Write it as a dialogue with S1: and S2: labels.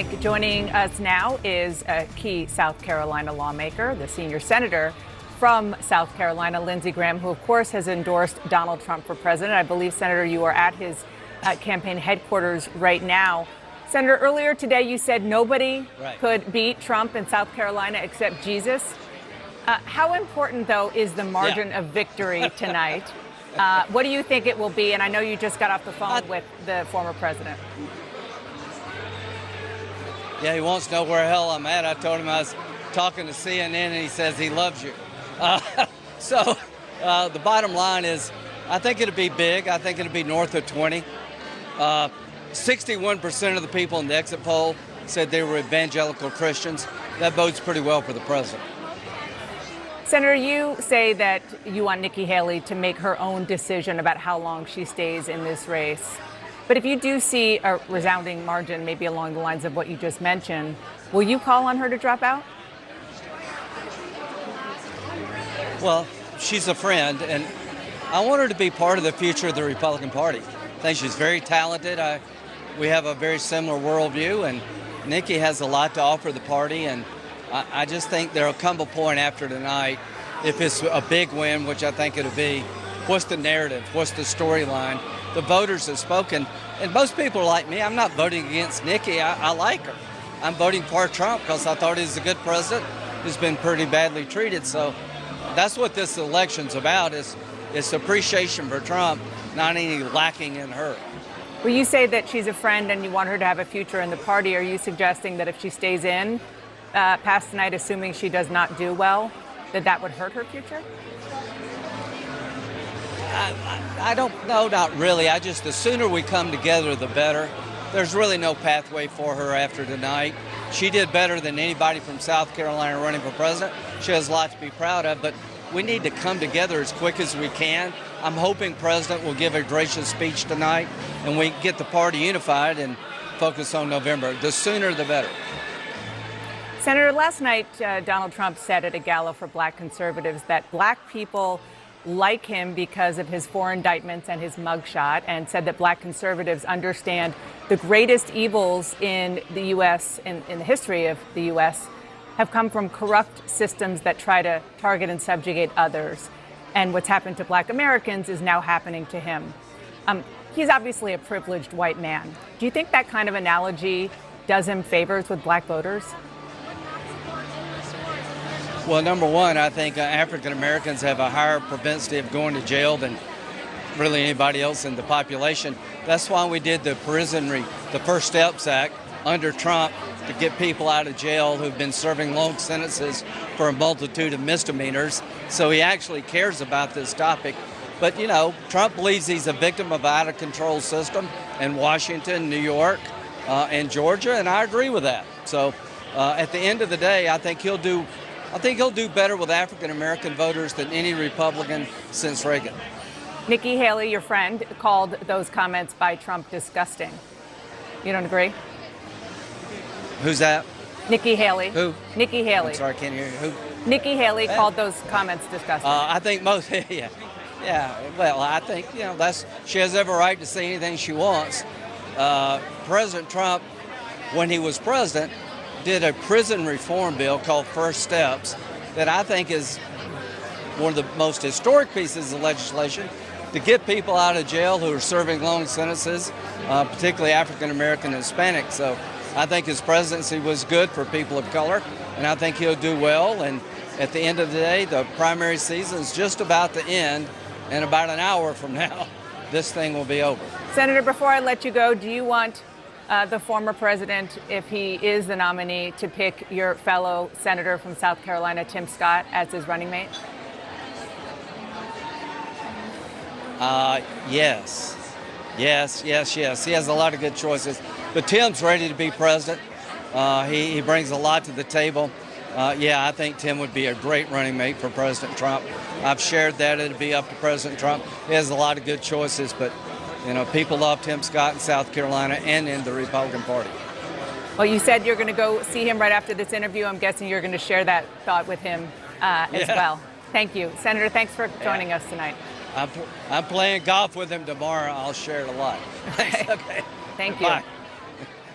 S1: Frank. Joining us now is a key South Carolina lawmaker, the senior senator from South Carolina, Lindsey Graham, who, of course, has endorsed Donald Trump for president. I believe, Senator, you are at his campaign headquarters right now. Senator, earlier today you said nobody could beat Trump in South Carolina except Jesus. How important, though, is the margin of victory tonight? What do you think it will be? And I know you just got off the phone with the former president.
S2: Yeah, he wants to know where the hell I'm at. I told him I was talking to CNN, and he says he loves you. The bottom line is, I think it'll be big. I think it'll be north of 20. 61% of the people in the exit poll said they were evangelical Christians. That bodes pretty well for the president.
S1: Senator, you say that you want Nikki Haley to make her own decision about how long she stays in this race. But if you do see a resounding margin, maybe along the lines of what you just mentioned, will you call on her to drop out?
S2: Well, she's a friend, and I want her to be part of the future of the Republican Party. I think she's very talented. We have a very similar worldview, and Nikki has a lot to offer the party, and I just think there'll come a point after tonight, if it's a big win, which I think it'll be, what's the narrative, what's the storyline? The voters have spoken, and most people are like me. I'm not voting against Nikki. I like her. I'm voting for Trump because I thought he's a good president who's been pretty badly treated. So that's what this election's about, is appreciation for Trump, not any lacking in her.
S1: Well, you say that she's a friend and you want her to have a future in the party. Are you suggesting that if she stays in past tonight, assuming she does not do well, that would hurt her future?
S2: I don't know, not really. The sooner we come together, the better. There's really no pathway for her after tonight. She did better than anybody from South Carolina running for president. She has a lot to be proud of, but we need to come together as quick as we can. I'm hoping President will give a gracious speech tonight and we get the party unified and focus on November. The sooner, the better.
S1: Senator, last night, Donald Trump said at a gala for black conservatives that black people like him because of his 4 indictments and his mugshot, and said that black conservatives understand the greatest evils in the U.S., in the history of the U.S., have come from corrupt systems that try to target and subjugate others. And what's happened to black Americans is now happening to him. He's obviously a privileged white man. Do you think that kind of analogy does him favors with black voters?
S2: Well, number one, I think African Americans have a higher propensity of going to jail than really anybody else in the population. That's why we did the First Steps Act under Trump, to get people out of jail who've been serving long sentences for a multitude of misdemeanors. So he actually cares about this topic. But, you know, Trump believes he's a victim of an out-of-control system in Washington, New York, and Georgia, and I agree with that. So at the end of the day, I think he'll do better with African-American voters than any Republican since Reagan.
S1: Nikki Haley, your friend, called those comments by Trump disgusting. You don't agree?
S2: Who's that?
S1: Nikki Haley.
S2: Who?
S1: Nikki Haley.
S2: I'm sorry, I can't hear you. Who?
S1: Nikki Haley called those comments disgusting.
S2: I think most, yeah. Well, I think, she has every right to say anything she wants. President Trump, when he was president, did a prison reform bill called First Steps that I think is one of the most historic pieces of legislation to get people out of jail who are serving long sentences, particularly African American and Hispanic. So I think his presidency was good for people of color, and I think he'll do well. And at the end of the day, the primary season is just about to end, and about an hour from now, this thing will be over.
S1: Senator, before I let you go, do you want the former president, if he is the nominee, to pick your fellow senator from South Carolina, Tim Scott, as his running mate?
S2: Yes. He has a lot of good choices. But Tim's ready to be president. He brings a lot to the table. I think Tim would be a great running mate for President Trump. I've shared that it'd be up to President Trump. He has a lot of good choices, but people love Tim Scott in South Carolina and in the Republican Party.
S1: Well, you said you're going to go see him right after this interview. I'm guessing you're going to share that thought with him as well. Thank you. Senator, thanks for joining us tonight.
S2: I'm playing golf with him tomorrow. I'll share it a lot.
S1: Okay. Thank you.
S2: Bye.